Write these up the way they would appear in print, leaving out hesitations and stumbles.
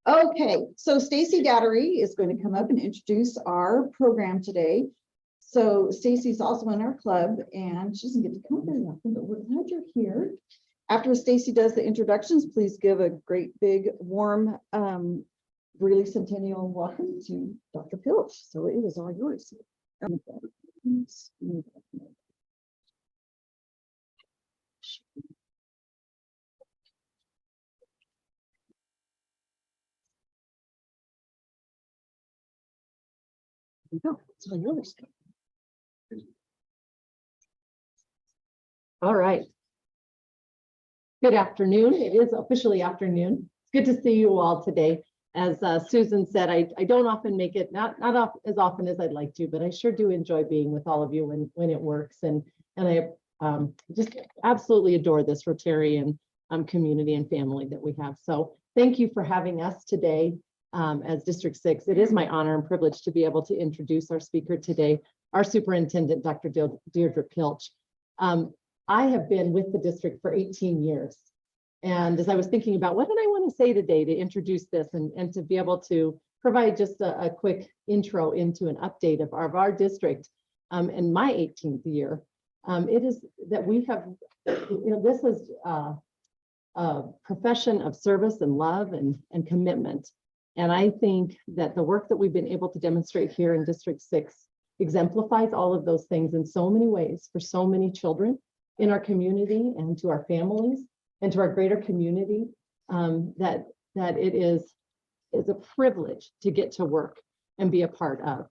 Okay, so Stacy Dattery is going to come up and introduce our program today. So Stacy's also in our club and she doesn't get to come very often, but we're glad you're here. After Stacy does the introductions, please give a great big warm Greeley Centennial welcome to Dr. Pilch. So it is all yours. Go. It's all yours. All right. Good afternoon. It is officially afternoon. It's good to see you all today. As Susan said, I don't often make it, not as often as I'd like to, but I sure do enjoy being with all of you when it works. And I just absolutely adore this Rotarian community and family that we have. So thank you for having us today as District 6. It is my honor and privilege to be able to introduce our speaker today, our superintendent, Dr. Deirdre Pilch. I have been with the district for 18 years. And as I was thinking about what did I want to say today to introduce this and to be able to provide just a quick intro into an update of our district in my 18th year, it is that we have, this is a profession of service and love and commitment. And I think that the work that we've been able to demonstrate here in District 6 exemplifies all of those things in so many ways for so many children in our community and to our families and to our greater community, that it is a privilege to get to work and be a part of.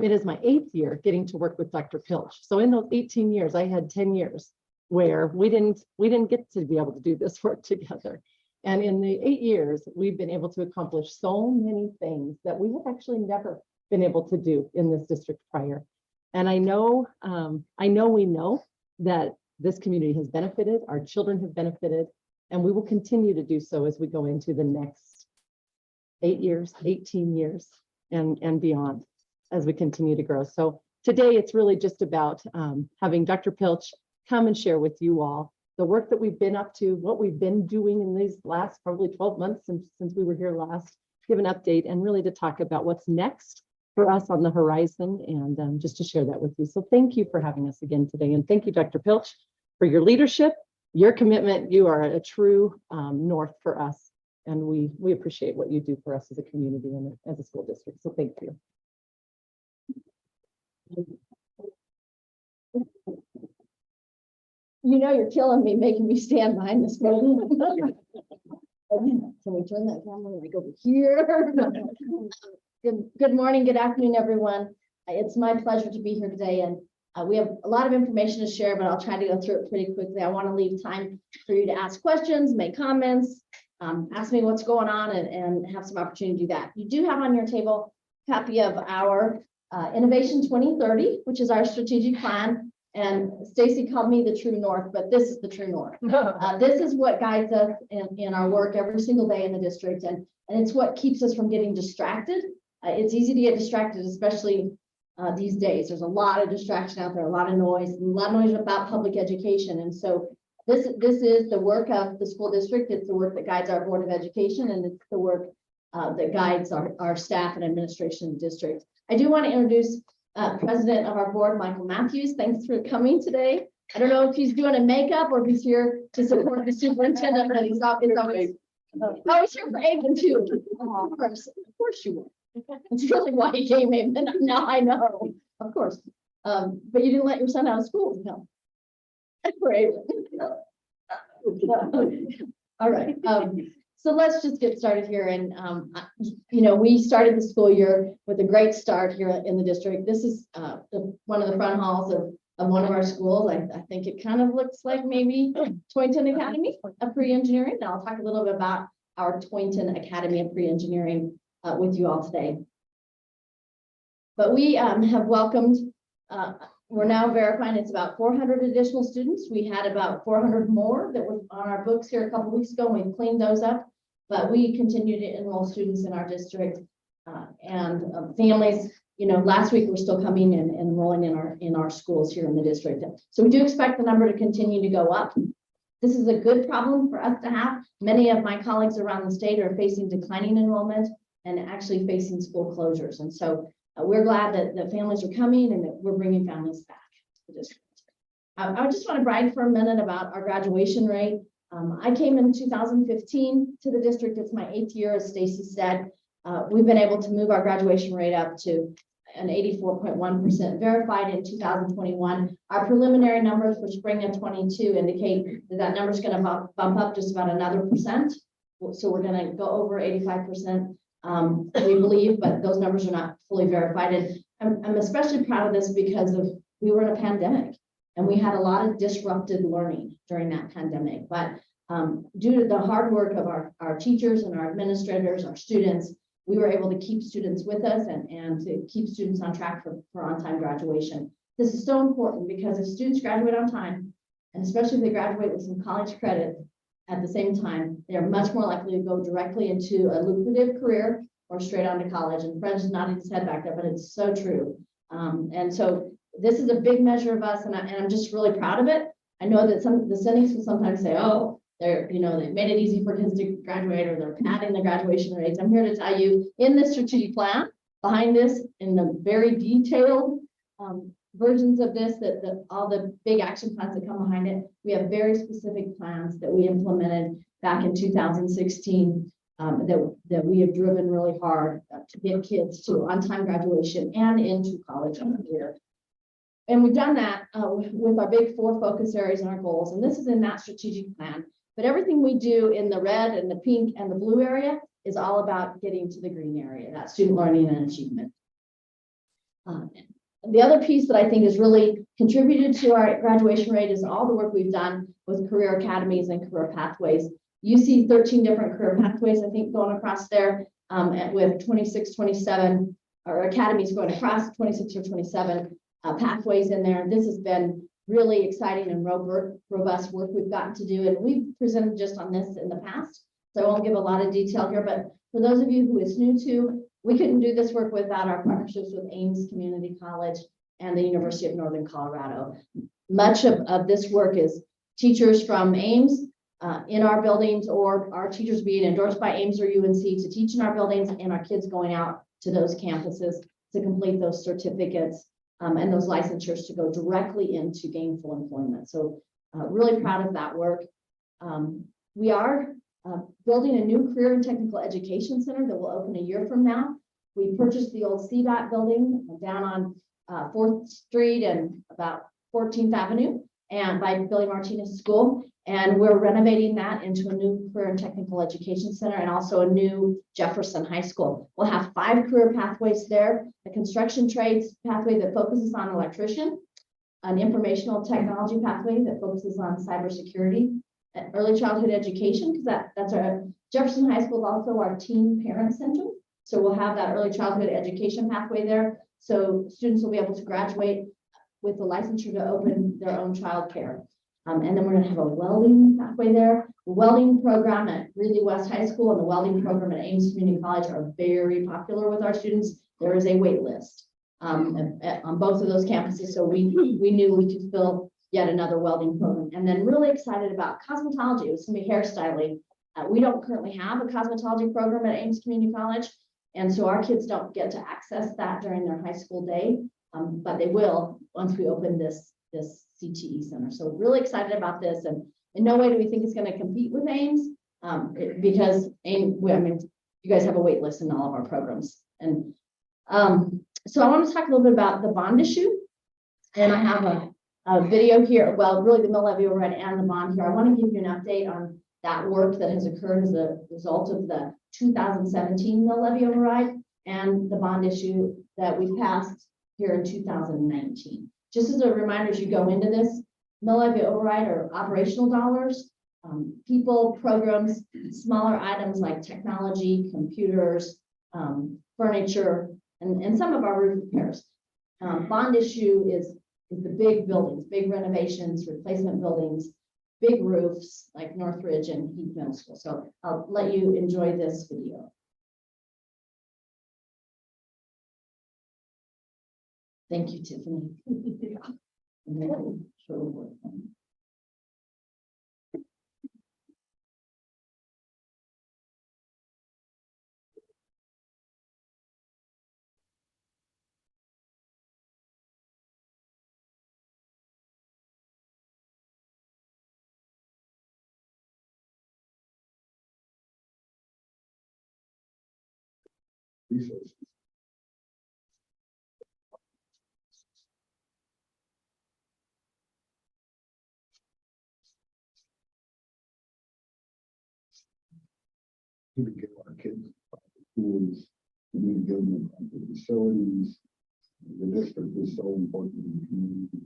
It is my 8th year getting to work with Dr. Pilch. So in those 18 years, I had 10 years where we didn't get to be able to do this work together. And in the 8 years, we've been able to accomplish so many things that we have actually never been able to do in this district prior. And I know we know that this community has benefited, our children have benefited, and we will continue to do so as we go into the next 8 years, 18 years, and beyond as we continue to grow. So today it's really just about having Dr. Pilch come and share with you all the work that we've been up to, what we've been doing in these last probably 12 months since we were here last, give an update and really to talk about what's next for us on the horizon and just to share that with you. So thank you for having us again today. And thank you, Dr. Pilch, for your leadership, your commitment. You are a true north for us. And we appreciate what you do for us as a community and as a school district. So thank you. You know, you're killing me, making me stand behind this building. Can we turn that camera like over here? Good morning, good afternoon, everyone. It's my pleasure to be here today, and we have a lot of information to share, but I'll try to go through it pretty quickly. I want to leave time for you to ask questions, make comments, ask me what's going on, and have some opportunity to do that. You do have on your table a copy of our Innovation 2030, which is our strategic plan. And Stacy called me the true north, but this is the true north. This is what guides us in our work every single day in the district. And it's what keeps us from getting distracted. It's easy to get distracted, especially these days. There's a lot of distraction out there, a lot of noise about public education. And so this is the work of the school district. It's the work that guides our Board of Education, and it's the work that guides our staff and administration in the district. I do want to introduce President of our board, Michael Matthews. Thanks for coming today. I don't know if he's doing a makeup or if he's here to support the superintendent, but he's always here for Aiken too. Of course you were. It's really why he came in. And now I know, of course. But you didn't let your son out of school, no. Great. All right. So let's just get started here. And, we started the school year with a great start here in the district. This is one of the front halls of one of our schools. I think it kind of looks like maybe Toynton Academy of Pre-Engineering. Now I'll talk a little bit about our Toynton Academy of Pre-Engineering with you all today. But we have welcomed, we're now verifying it's about 400 additional students. We had about 400 more that were on our books here a couple weeks ago, and we've cleaned those up. But we continue to enroll students in our district and families. Last week we're still coming in and enrolling in our schools here in the district. So we do expect the number to continue to go up. This is a good problem for us to have. Many of my colleagues around the state are facing declining enrollment and actually facing school closures. And so we're glad that the families are coming and that we're bringing families back to the district. I just want to brag for a minute about our graduation rate. I came in 2015 to the district. It's my 8th year, as Stacy said. We've been able to move our graduation rate up to an 84.1% verified in 2021. Our preliminary numbers for spring of 22 indicate that that number is going to bump up just about another percent. So we're going to go over 85%, we believe, but those numbers are not fully verified. And I'm especially proud of this because we were in a pandemic and we had a lot of disrupted learning during that pandemic. But due to the hard work of our teachers and our administrators, our students, we were able to keep students with us and to keep students on track for on-time graduation. This is so important because if students graduate on time, and especially if they graduate with some college credit at the same time, they're much more likely to go directly into a lucrative career or straight on to college. And Fred's is nodding his head back there, but it's so true. And so this is a big measure of us, and I'm just really proud of it. I know that the cynics will sometimes say, oh, they've made it easy for kids to graduate, or they're padding the graduation rates. I'm here to tell you, in this strategic plan, behind this, in the very detailed versions of this, that all the big action plans that come behind it, we have very specific plans that we implemented back in 2016 that we have driven really hard to get kids to on-time graduation and into college and career. And we've done that with our big 4 focus areas and our goals. And this is in that strategic plan. But everything we do in the red and the pink and the blue area is all about getting to the green area, that student learning and achievement. The other piece that I think has really contributed to our graduation rate is all the work we've done with career academies and career pathways. You see 13 different career pathways, I think, going across there with 26, 27, or academies going across 26 or 27 pathways in there. This has been really exciting and robust work we've gotten to do. And we've presented just on this in the past, so I won't give a lot of detail here, but for those of you who is new to, we couldn't do this work without our partnerships with Ames Community College and the University of Northern Colorado. Much of this work is teachers from Ames in our buildings, or our teachers being endorsed by Ames or UNC to teach in our buildings, and our kids going out to those campuses to complete those certificates and those licensures to go directly into gainful employment. So really proud of that work. We are building a new career and technical education center that will open a year from now. We purchased the old CDOT building down on 4th Street and about 14th Avenue and by Billy Martinez School. And we're renovating that into a new career and technical education center and also a new Jefferson High School. We'll have 5 career pathways there: a construction trades pathway that focuses on electrician, an informational technology pathway that focuses on cybersecurity, early childhood education, because that's our Jefferson High School is also our teen parent center. So we'll have that early childhood education pathway there. So students will be able to graduate with the licensure to open their own childcare. And then we're going to have a welding pathway there. The welding program at Greeley West High School and the welding program at Ames Community College are very popular with our students. There is a wait list on both of those campuses. So we knew we could fill yet another welding program. And then really excited about cosmetology. It was going to be hairstyling. We don't currently have a cosmetology program at Ames Community College. And so our kids don't get to access that during their high school day, but they will once we open this CTE center. So really excited about this, and in no way do we think it's going to compete with Ames because Ames, you guys have a wait list in all of our programs. And so I want to talk a little bit about the bond issue, and I have a video here. Well, really the mill levy override and the bond here. I want to give you an update on that work that has occurred as a result of the 2017 mill levy override and the bond issue that we passed here in 2019. Just as a reminder, as you go into this, mill levy override are operational dollars, people, programs, smaller items like technology, computers, furniture, and some of our roof repairs. Bond issue is the big buildings, big renovations, replacement buildings, big roofs like Northridge and Heath Middle School. So I'll let you enjoy this video. Thank you, Tiffany. resources. To get our kids schools, we need to give them the facilities. The district is so important to the community.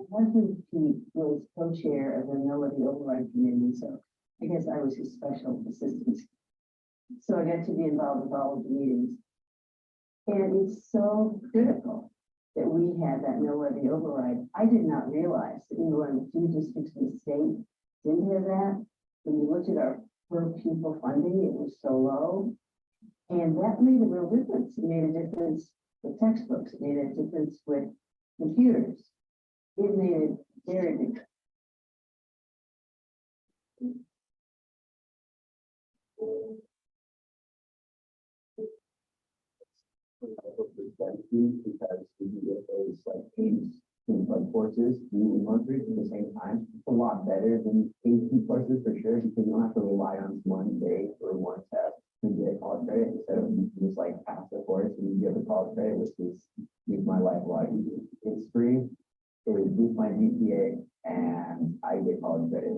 My husband Pete was co-chair of the Melody Override Committee, so I guess I was his special assistant. So I got to be involved with all of the meetings. And it's so critical that we had that Melody Override. I did not realize that we were in a few districts in the state didn't have that. When you looked at our per pupil funding, it was so low. And that made a real difference. It made a difference with textbooks. It made a difference with computers. It made it very big. Because we get those like things like courses, Greeley monthly at the same time. It's a lot better than AP courses for sure, because you don't have to rely on one day or one test to get college credit instead of you can just like pass the course and you get the college credit, which is makes my life a lot easier. It's free, it would boost my GPA, and I get college credit.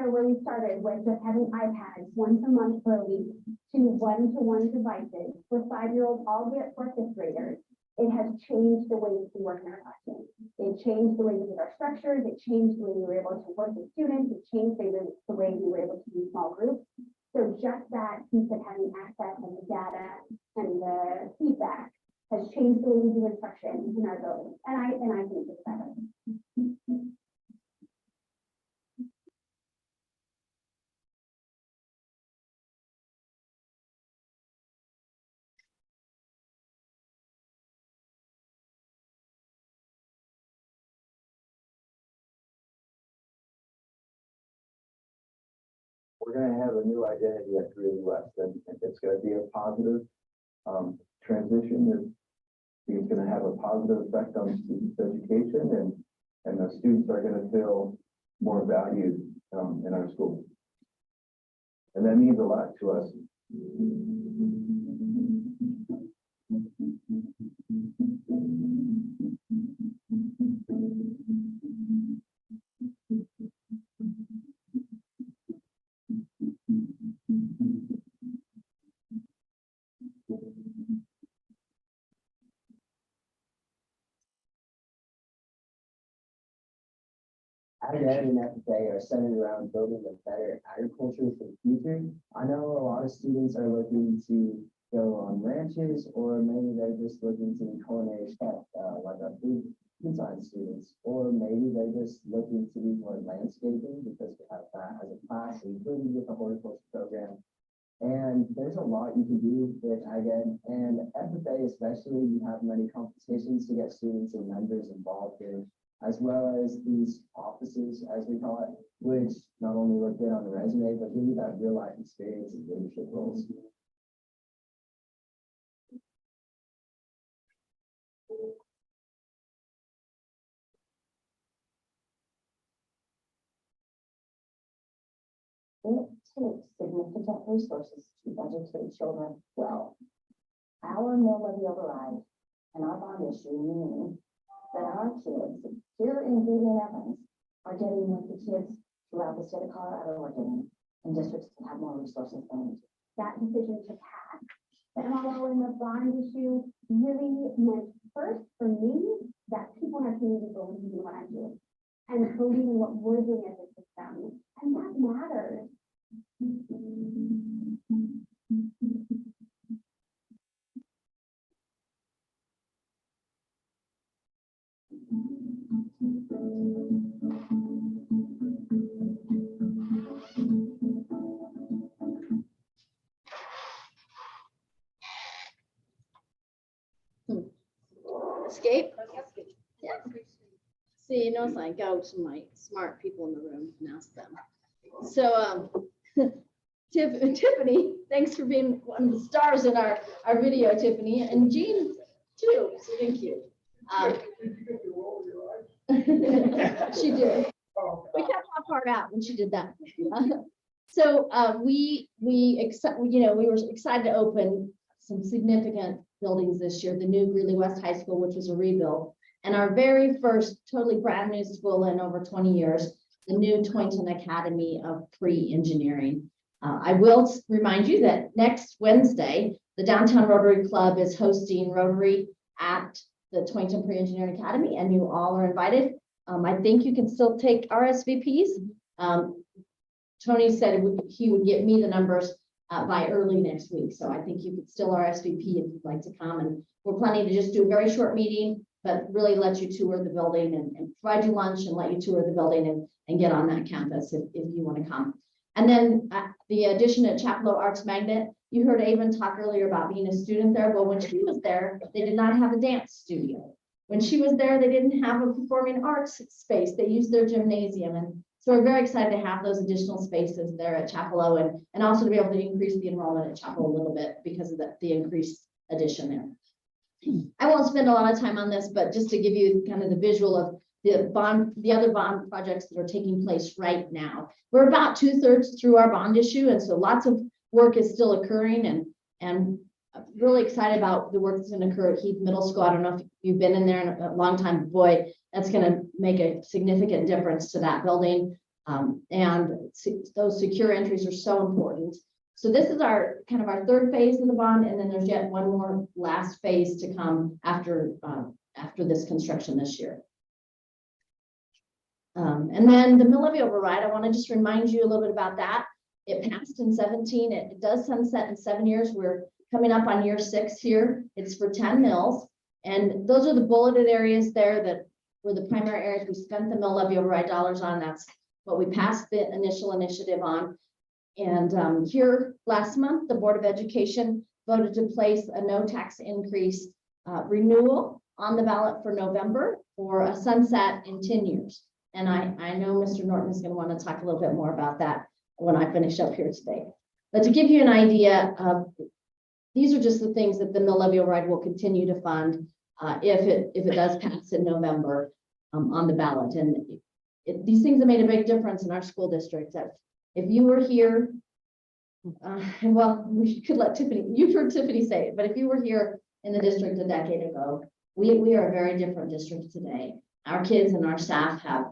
Where we started with just having iPads once a month for a week to one-to-one devices for 5-year-olds all the way up to our 5th graders. It has changed the way we work in our classroom. It changed the way we did our structures. It changed the way we were able to work with students. It changed the way we were able to do small groups. So just that piece of having access and the data and the feedback has changed the way we do instruction in our buildings. And I think it's better. We're going to have a new identity at Greeley-West, and it's going to be a positive transition. It's going to have a positive effect on students' education, and the students are going to feel more valued in our school. And that means a lot to us. Ag and FFA are centered around building a better agriculture for the future. I know a lot of students are looking to go on ranches, or maybe they're just looking to be culinary chef, like our food science students, or maybe they're just looking to do more landscaping because we have that as a class, including with the horticulture program. And there's a lot you can do with Ag and FFA, especially. You have many competitions to get students and members involved in, as well as these offices, as we call it, which not only look good on the resume, but give you that real life experience in leadership roles. It takes significant resources to educate children well. Our Melody Override and our bond issue mean that our kids here in Greeley-Evans are getting what the kids throughout the state of Colorado are getting, and districts that have more resources than we do. That decision to pass the MLO and the bond issue really meant first for me that people in our community believe in what I'm doing and believe in what we're doing as a system. And that matters. Escape? Yeah. See, you notice I go to my smart people in the room and ask them. So, Tiffany, thanks for being one of the stars in our video, Tiffany, and Jean too, so thank you. Um, She did. We kept that part out when she did that. So we were excited to open some significant buildings this year. The new Greeley West High School, which was a rebuild, and our very first totally brand new school in over 20 years, the new Toynton Academy of Pre-Engineering. I will remind you that next Wednesday, the Downtown Rotary Club is hosting Rotary at the Toynton Pre-Engineering Academy, and you all are invited. I think you can still take RSVPs. Tony said he would get me the numbers by early next week. So I think you could still RSVP if you'd like to come. And we're planning to just do a very short meeting, but really let you tour the building and provide you lunch and let you tour the building and get on that campus if you want to come. And then the addition at Chapel Arts Magnet, you heard Avon talk earlier about being a student there. Well, when she was there, they did not have a dance studio. When she was there, they didn't have a performing arts space. They used their gymnasium. And so we're very excited to have those additional spaces there at Chapel and also to be able to increase the enrollment at Chapel a little bit because of the increased addition there. I won't spend a lot of time on this, but just to give you kind of the visual of the other bond projects that are taking place right now. We're about 2/3 through our bond issue, and so lots of work is still occurring, and really excited about the work that's going to occur at Heath Middle School. I don't know if you've been in there in a long time, but boy, that's going to make a significant difference to that building. And those secure entries are so important. So this is our kind of our third phase of the bond, and then there's yet one more last phase to come after this construction this year. And then the mill levy override, I want to just remind you a little bit about that. It passed in 17. It does sunset in 7 years. We're coming up on year 6 here. It's for 10 mills. And those are the bulleted areas there that were the primary areas we spent the mill levy override dollars on. That's what we passed the initial initiative on. And here last month, the Board of Education voted to place a no tax increase renewal on the ballot for November for a sunset in 10 years. And I know Mr. Norton is going to want to talk a little bit more about that when I finish up here today. But to give you an idea of, these are just the things that the mill levy override will continue to fund if it does pass in November on the ballot. And these things have made a big difference in our school district. If you were here, well, we could let Tiffany, you've heard Tiffany say it, but if you were here in the district a decade ago, we are a very different district today. Our kids and our staff have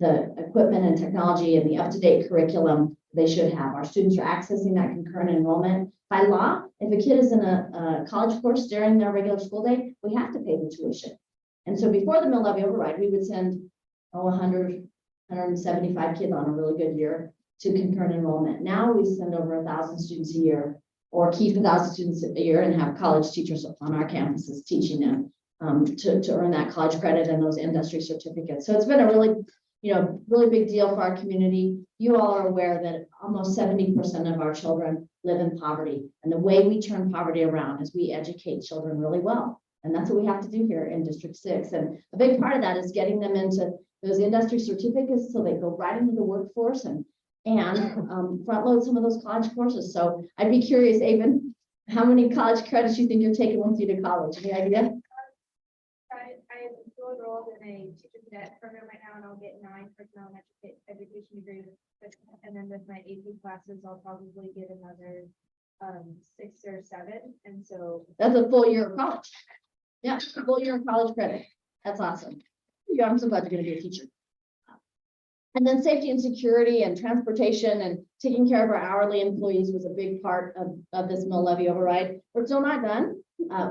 the equipment and technology and the up-to-date curriculum they should have. Our students are accessing that concurrent enrollment. By law, if a kid is in a college course during their regular school day, we have to pay the tuition. And so before the mill levy override, we would send 100, 175 kids on a really good year to concurrent enrollment. Now we send over 1,000 students a year, or keep 1,000 students a year and have college teachers on our campuses teaching them to earn that college credit and those industry certificates. So it's been a really, really big deal for our community. You all are aware that almost 70% of our children live in poverty. And the way we turn poverty around is we educate children really well. And that's what we have to do here in District 6. And a big part of that is getting them into those industry certificates so they go right into the workforce and front load some of those college courses. So I'd be curious, Avon, how many college credits you think you're taking with you to college? Any idea? I am still enrolled in a teacher cadet program right now, and I'll get 9 for an elementary education degree. And then with my AP classes, I'll probably get another 6 or 7. And so That's a full year of college. Yeah, a full year of college credit. That's awesome. Yeah, I'm so glad you're going to be a teacher. And then safety and security and transportation and taking care of our hourly employees was a big part of this mill levy override. We're still not done.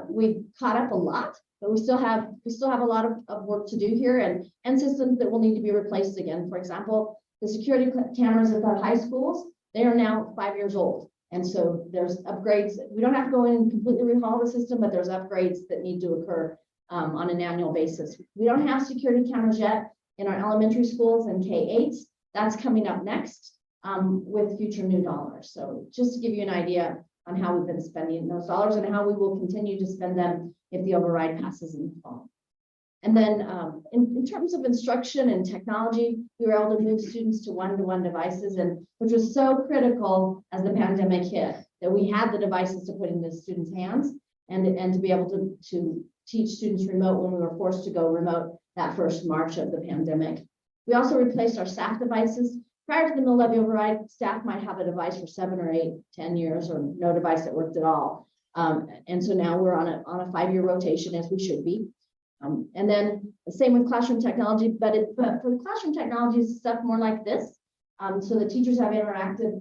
We've caught up a lot, but we still have a lot of work to do here and systems that will need to be replaced again. For example, the security cameras at the high schools, they are now 5 years old. And so there's upgrades. We don't have to go in and completely overhaul the system, but there's upgrades that need to occur on an annual basis. We don't have security cameras yet in our elementary schools and K-8s. That's coming up next with future new dollars. So just to give you an idea on how we've been spending those dollars and how we will continue to spend them if the override passes in the fall. And then in terms of instruction and technology, we were able to move students to one-to-one devices, and which was so critical as the pandemic hit, that we had the devices to put in the students' hands and to be able to teach students remote when we were forced to go remote that first March of the pandemic. We also replaced our staff devices. Prior to the mill levy override, staff might have a device for 7 or 8, 10 years or no device that worked at all. And so now we're on a 5-year rotation, as we should be. And then the same with classroom technology, but for the classroom technology is stuff more like this. So the teachers have interactive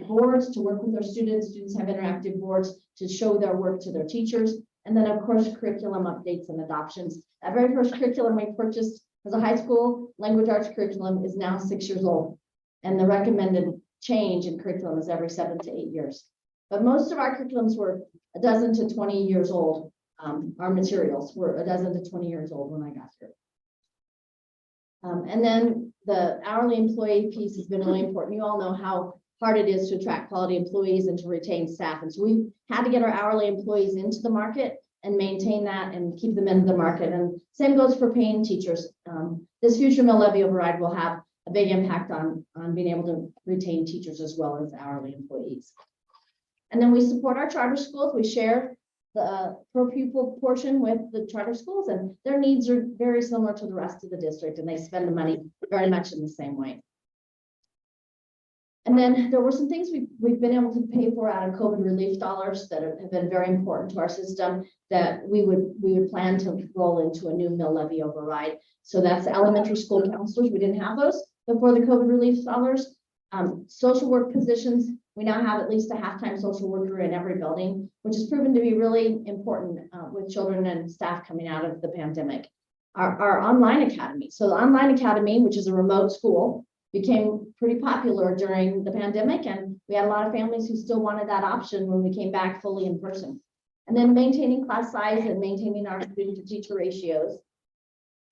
boards to work with their students. Students have interactive boards to show their work to their teachers. And then of course, curriculum updates and adoptions. That very first curriculum we purchased as a high school language arts curriculum is now 6 years old. And the recommended change in curriculum is every 7 to 8 years. But most of our curriculums were a dozen to 20 years old. Our materials were a dozen to 20 years old when I got here. And then the hourly employee piece has been really important. You all know how hard it is to attract quality employees and to retain staff. And so we had to get our hourly employees into the market and maintain that and keep them into the market. And same goes for paying teachers. This future mill levy override will have a big impact on being able to retain teachers as well as hourly employees. And then we support our charter schools. We share the per pupil portion with the charter schools, and their needs are very similar to the rest of the district, and they spend the money very much in the same way. And then there were some things we've been able to pay for out of COVID relief dollars that have been very important to our system that we would plan to roll into a new mill levy override. So that's elementary school counselors. We didn't have those before the COVID relief dollars. Social work positions, we now have at least a half-time social worker in every building, which has proven to be really important with children and staff coming out of the pandemic. Our online academy. So the online academy, which is a remote school, became pretty popular during the pandemic, and we had a lot of families who still wanted that option when we came back fully in person. And then maintaining class size and maintaining our student to teacher ratios.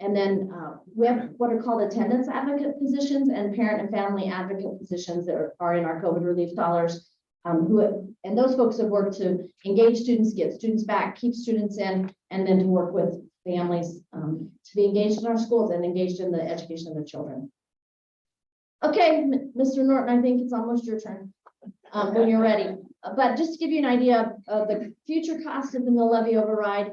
And then we have what are called attendance advocate positions and parent and family advocate positions that are in our COVID relief dollars. And those folks have worked to engage students, get students back, keep students in, and then to work with families to be engaged in our schools and engaged in the education of their children. Okay, Mr. Norton, I think it's almost your turn when you're ready. But just to give you an idea of the future cost of the mill levy override,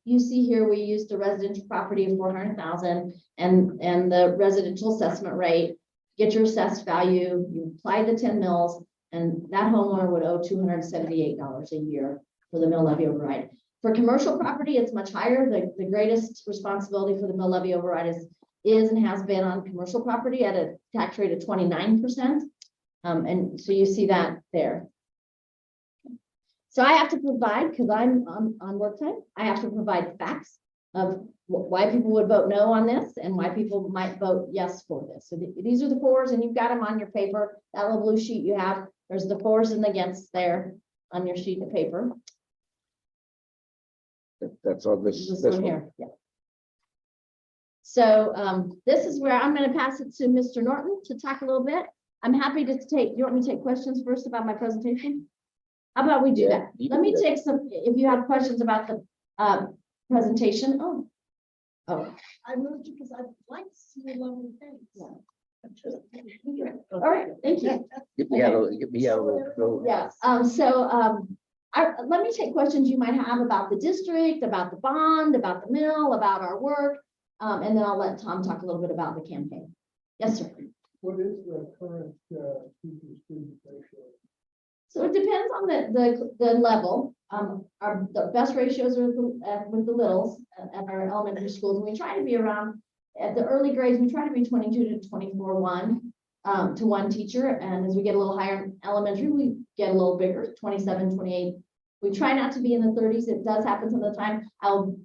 you see here we used a residential property of 400,000 and the residential assessment rate. Get your assessed value, you apply the 10 mills, and that homeowner would owe $278 a year for the mill levy override. For commercial property, it's much higher. The greatest responsibility for the mill levy override is and has been on commercial property at a tax rate of 29%. And so you see that there. So I have to provide, because I'm on work time, I have to provide facts of why people would vote no on this and why people might vote yes for this. So these are the fors, and you've got them on your paper. That little blue sheet you have, there's the fors and the against there on your sheet of paper. That's all this This one here, yeah. So this is where I'm going to pass it to Mr. Norton to talk a little bit. I'm happy to take, you want me to take questions first about my presentation? How about we do Yeah, that? you Let can me do that. take some, if you have questions about the presentation. Oh. I moved you because I'd like to see your lovely face. Yeah. All right, thank you. Get me out of Yes, let me take questions you might have about the district, about the bond, about the mill, about our work. And then I'll let Tom talk a little bit about the campaign. Yes, sir. What is the current teacher-student ratio? So it depends on the level. The best ratios are with the littles at our elementary schools. And we try to be around, at the early grades, we try to be 22 to 24:1 to one teacher. And as we get a little higher in elementary, we get a little bigger, 27, 28. We try not to be in the 30s. It does happen some of the time.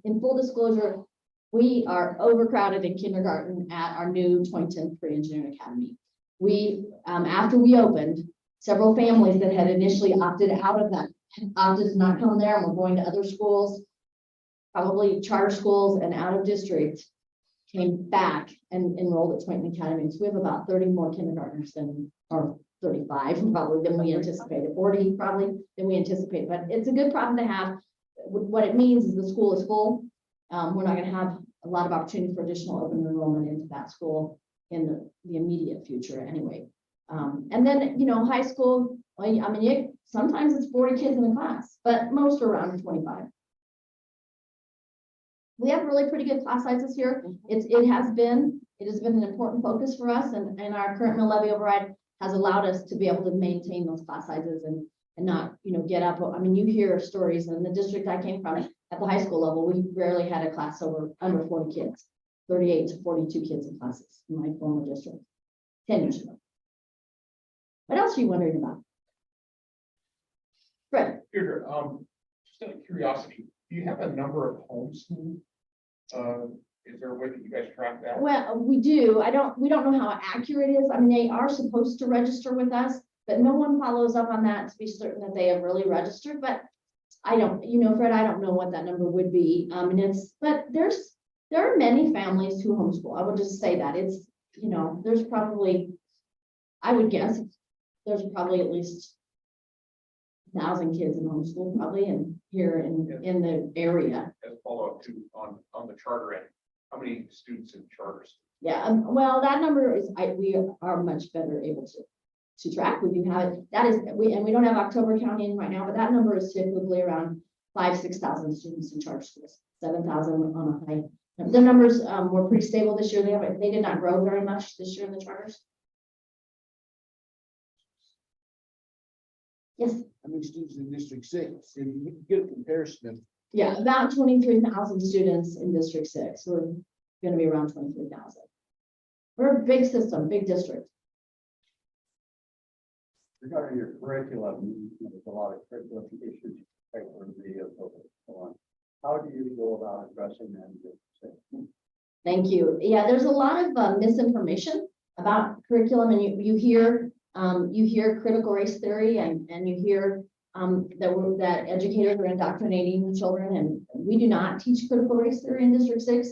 In full disclosure, we are overcrowded in kindergarten at our new Toynton Pre-Engineering Academy. After we opened, several families that had initially opted out of that, opted to not come there and were going to other schools, probably charter schools and out of district, came back and enrolled at Toynton Academy. So we have about 30 more kindergartners or 35 probably than we anticipated, 40 probably than we anticipated, but it's a good problem to have. What it means is the school is full. We're not going to have a lot of opportunity for additional open enrollment into that school in the immediate future anyway. And then, high school, sometimes it's 40 kids in the class, but most are around 25. we have really pretty good class sizes here. It has been an important focus for us, and our current mill levy override has allowed us to be able to maintain those class sizes and not, get up. I mean, you hear stories in the district I came from at the high school level, we rarely had a class under 40 kids, 38 to 42 kids in classes in my former district, 10 years ago. What else are you wondering about? Fred? Peter, just out of curiosity, do you have a number of homeschool? Is there a way that you guys track that? Well, we do. We don't know how accurate it is. I mean, they are supposed to register with us, but no one follows up on that to be certain that they have really registered. But I don't, Fred, I don't know what that number would be. But there are many families who homeschool. I would just say that it's, there's probably, I would guess, there's probably at least 1,000 kids in homeschool, probably, and here in the area. As a follow-up to on the charter end, how many students in charters? Yeah, well, that number is, we are much better able to track. We do have it. That is, we don't have October county in right now, but that number is typically around 5,000-6,000 students in charter schools, 7,000 on a high. The numbers were pretty stable this year. They did not grow very much this year in the charters. Yes. How many students in District 6? And you can get a comparison of. Yeah, about 23,000 students in District 6. We're going to be around 23,000. We're a big system, big district. Regarding your curriculum, there's a lot of curriculum issues, so on. How do you go about addressing them? Thank you. Yeah, there's a lot of misinformation about curriculum, and you hear critical race theory, and you hear that educators are indoctrinating the children, and we do not teach critical race theory in District 6.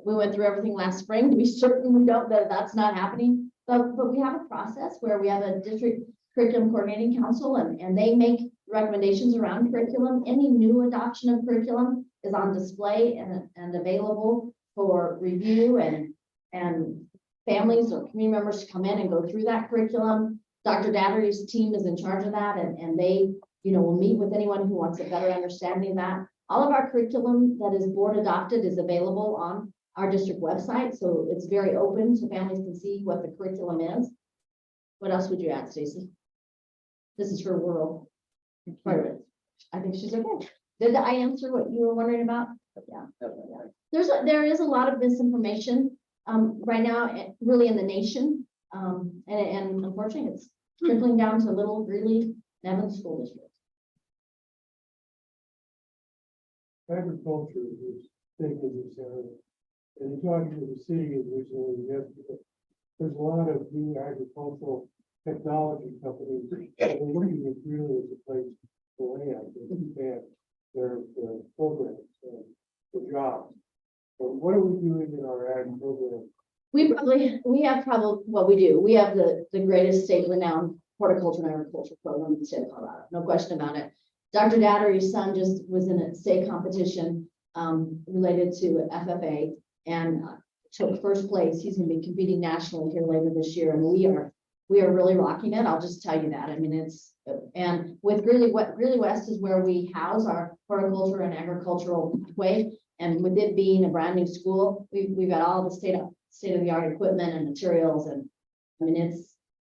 We went through everything last spring to be certain we don't that's not happening. But we have a process where we have a district curriculum coordinating council, and they make recommendations around curriculum. Any new adoption of curriculum is on display and available for review, and families or community members to come in and go through that curriculum. Dr. Dattery's team is in charge of that, and they, will meet with anyone who wants a better understanding of that. All of our curriculum that is board adopted is available on our district website, so it's very open so families can see what the curriculum is. What else would you add, Stacy? This is her world. Part of it. I think she's okay. Did I answer what you were wondering about? Yeah. There is a lot of misinformation right now, really in the nation, and unfortunately, it's trickling down to little Greeley-Evans School District. Agriculture is big in this area. And talking to the city originally yesterday, there's a lot of new agricultural technology companies that are looking at Greeley as a place to land and expand their programs for jobs. So what are we doing in our ag program? We have the greatest state-renowned horticulture and agriculture program in the state of Colorado, no question about it. Dr. Dattery's son just was in a state competition related to FFA and took first place. He's going to be competing nationally here later this year, and we are really rocking it. I'll just tell you that. I mean, and with Greeley West is where we house our horticulture and agricultural way, and with it being a brand new school, we've got all the state-of-the-art equipment and materials, and I mean, it's,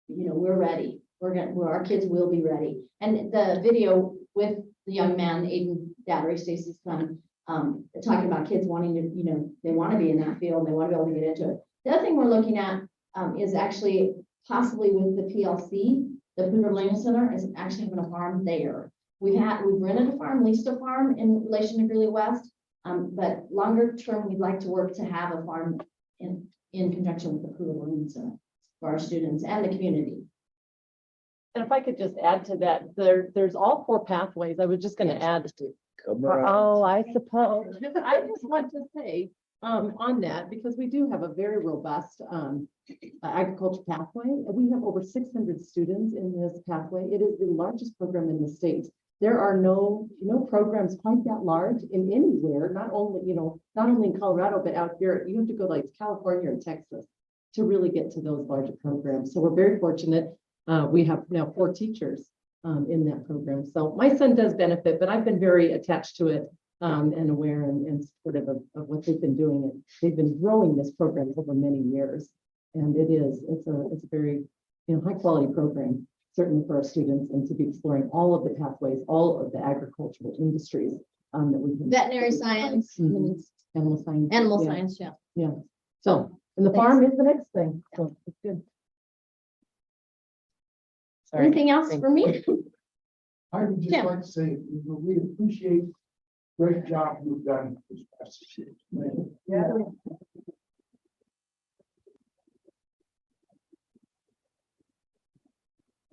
we're ready. Our kids will be ready. And the video with the young man, Aiden Dattery, Stacy's son, talking about kids wanting to, they want to be in that field, they want to be able to get into it. The other thing we're looking at is actually possibly with the PLC, the Food and Learning Center is actually having a farm there. We've rented a farm, leased a farm in relation to Greeley West, but longer term, we'd like to work to have a farm in conjunction with the Food and Learning Center for our students and the community. And if I could just add to that, there's all 4 pathways. I was just going to add. Oh, I suppose. I just want to say on that, because we do have a very robust agriculture pathway. We have over 600 students in this pathway. It is the largest program in the state. There are no programs quite that large in anywhere, not only in Colorado, but out here. You have to go like California and Texas to really get to those larger programs. So we're very fortunate. We have now 4 teachers in that program. So my son does benefit, but I've been very attached to it and aware and supportive of what they've been doing. And they've been growing this program over many years. And it's a very, high quality program, certainly for our students, and to be exploring all of the pathways, all of the agricultural industries that we can. Veterinary science, I mean, it's Animal science. animal yeah, science, yeah. Yeah. So, and the Thanks. farm is the next thing. So it's good. Sorry. Anything else for me? I would just Tim. like to say, we appreciate great job you've done this past year. Yeah.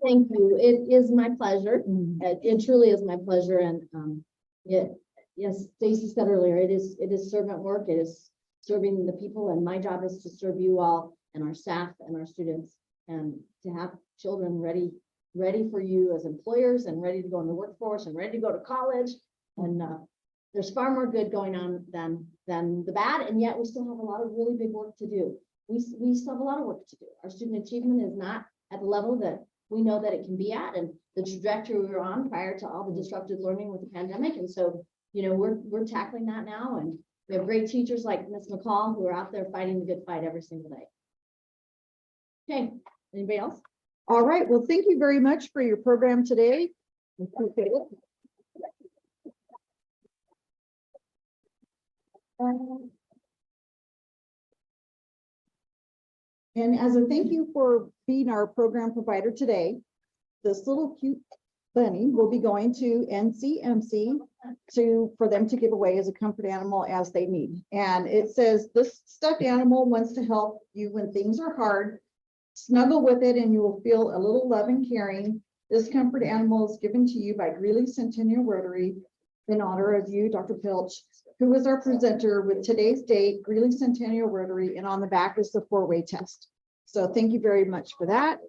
Thank you. It is my pleasure. It truly is my pleasure. And yes, Stacy said earlier, it is servant work. It is serving the people, and my job is to serve you all and our staff and our students, and to have children ready for you as employers, and ready to go in the workforce, and ready to go to college. And there's far more good going on than the bad, and yet we still have a lot of really big work to do. We still have a lot of work to do. Our student achievement is not at the level that we know that it can be at, and the trajectory we were on prior to all the disrupted learning with the pandemic. And so, we're tackling that now, and we have great teachers like Ms. McCall who are out there fighting the good fight every single day. Okay, anybody else? All right, well, thank you very much for your program today. Appreciate it. And as a thank you for being our program provider today, this little cute bunny will be going to NCMC for them to give away as a comfort animal as they need. And it says, this stuffed animal wants to help you when things are hard. Snuggle with it and you will feel a little love and caring. This comfort animal is given to you by Greeley Centennial Rotary in honor of you, Dr. Pilch, who is our presenter with today's date, Greeley Centennial Rotary, and on the back is the 4-way test. So thank you very much for that.